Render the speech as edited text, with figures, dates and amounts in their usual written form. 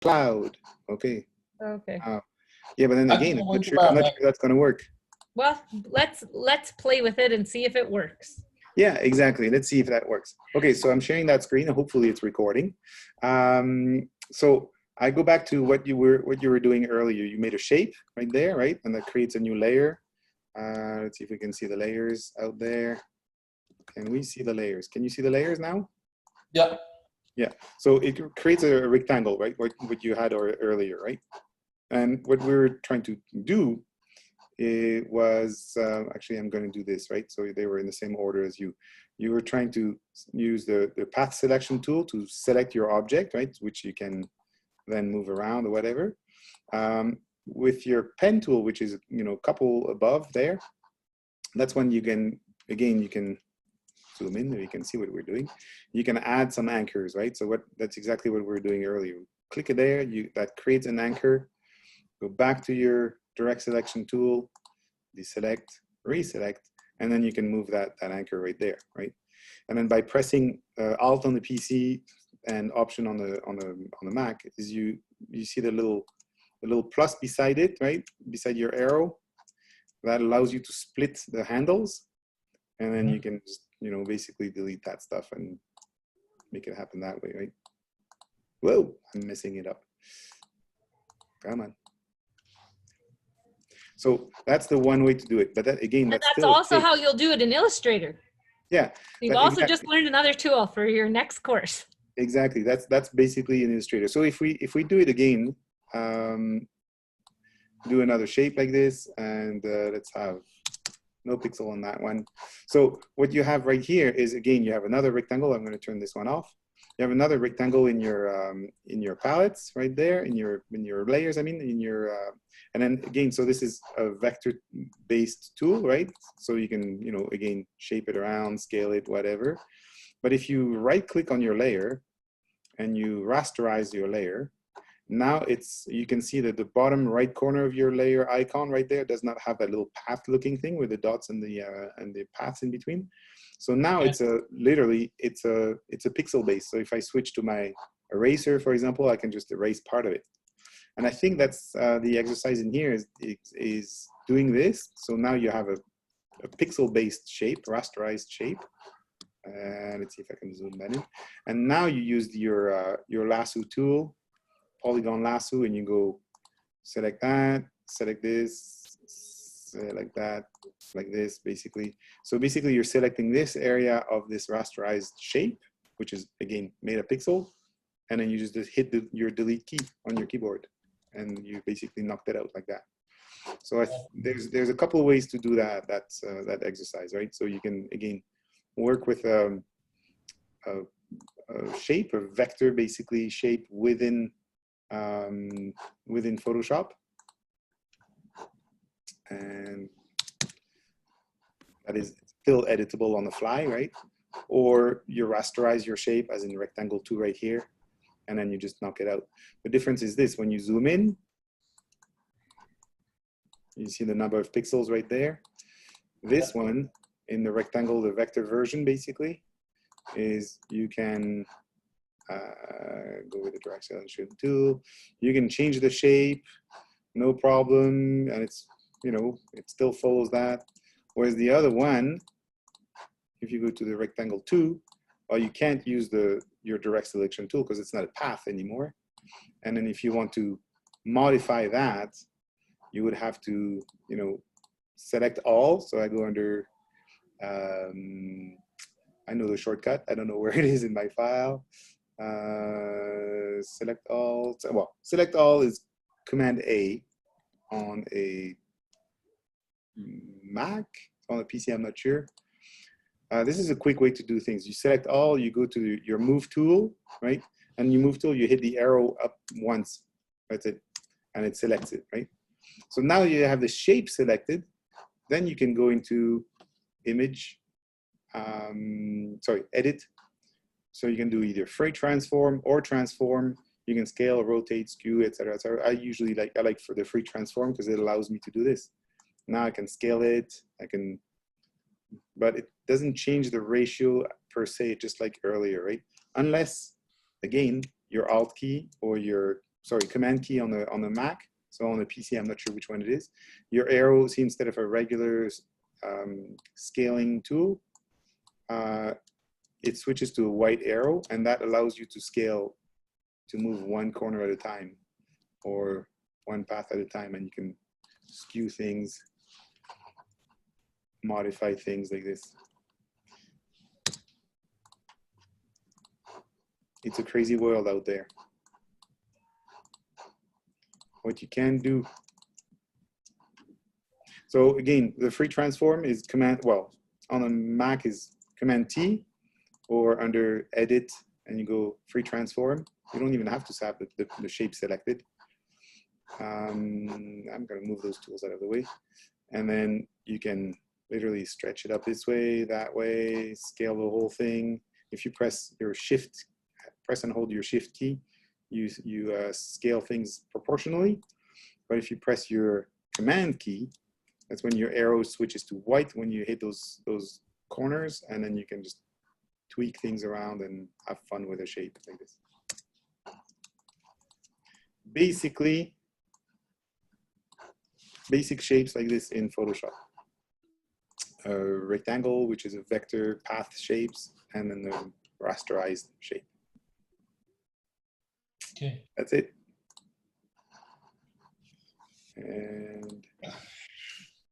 cloud. Okay. Okay. Yeah, but then again, I'm not sure that's going to work. Well, let's play with it and see if it works. Yeah, exactly. Let's see if that works. Okay, so I'm sharing that screen and hopefully it's recording. So I go back to what you were doing earlier. You made a shape right there, right? And that creates a new layer. Let's see if we can see the layers out there. Can we see the layers? Can you see the layers now? Yeah. Yeah. So it creates a rectangle, right? What you had earlier, right? And what we were trying to do, it was actually, I'm going to do this, right? So they were in the same order as you. You were trying to use the path selection tool to select your object, right? Which you can then move around or whatever. With your pen tool, which is, you know, a couple above there, that's when you can, again, you can zoom in there, you can see what we're doing. You can add some anchors, right? So that's exactly what we were doing earlier. Click it there, that creates an anchor. Go back to your direct selection tool, deselect, reselect, and then you can move that anchor right there, right? And then by pressing Alt on the PC and Option on the Mac, is you see the little plus beside it, right? Beside your arrow, that allows you to split the handles, and then you can just, you know, basically delete that stuff and make it happen that way, right? Whoa, I'm messing it up. Come on. So that's the one way to do it. But that, again, that's still also how you'll do it in Illustrator. Yeah. You've also just learned another tool for your next course. Exactly. That's basically an Illustrator. So if we do it again, do another shape like this, and let's have no pixel on that one. So what you have right here is, again, you have another rectangle. I'm going to turn this one off. You have another rectangle in your palettes right there, in your layers. I mean, in your and then again, so this is a vector-based tool, right? So you can, you know, again, shape it around, scale it, whatever. But if you right-click on your layer and you rasterize your layer, now you can see that the bottom right corner of your layer icon right there does not have that little path-looking thing with the dots and the paths in between. So now it's literally it's a pixel base. So if I switch to my eraser, for example, I can just erase part of it. And I think that's the exercise in here is doing this. So now you have a pixel-based shape, rasterized shape. Let's see if I can zoom that in. And now you use your lasso tool, Polygon Lasso, and you go select that, select this, select that, like this, basically. So basically, you're selecting this area of this rasterized shape, which is, again, made a pixel, and then you just hit your delete key on your keyboard, and you basically knocked it out like that. So there's a couple of ways to do that exercise, right? So you can, again, work with a shape, a vector, basically, shape within Photoshop, and that is still editable on the fly, right? Or you rasterize your shape, as in rectangle 2 right here, and then you just knock it out. The difference is this: when you zoom in, you see the number of pixels right there. This one, in the rectangle, the vector version, basically, is you can go with the direct selection tool. You can change the shape, no problem, and it's, you know, it still follows that. Whereas the other one, if you go to the rectangle 2, well, you can't use your direct selection tool because it's not a path anymore. And then if you want to modify that, you would have to, you know, select all. So I go under, I know the shortcut. I don't know where it is in my file. Select all. Well, select all is Command A on a Mac. On a PC, I'm not sure. This is a quick way to do things. You select all, you go to your move tool, right? And your move tool, you hit the arrow up once. That's it. And it selects it, right? So now you have the shape selected. Then you can go into image, edit. So you can do either free transform or transform. You can scale, rotate, skew, etc. etc. I like for the free transform because it allows me to do this. Now I can scale it. But it doesn't change the ratio per se, just like earlier, right? Unless, again, your Alt key or your sorry, Command key on the Mac. So on the PC, I'm not sure which one it is. Your arrow, see, instead of a regular scaling tool, it switches to a white arrow, and that allows you to scale, to move one corner at a time or one path at a time, and you can skew things, modify things like this. It's a crazy world out there. What you can do. So again, the free transform is Command, well, on a Mac is Command T, or under Edit, and you go free transform. You don't even have to have the shape selected. I'm going to move those tools out of the way. And then you can literally stretch it up this way, that way, scale the whole thing. If you press your Shift, press and hold your Shift key, you scale things proportionally. But if you press your Command key, that's when your arrow switches to white when you hit those corners, and then you can just tweak things around and have fun with a shape like this. Basically, basic shapes like this in Photoshop. A rectangle, which is a vector path shapes, and then the rasterized shape. Okay. That's it. And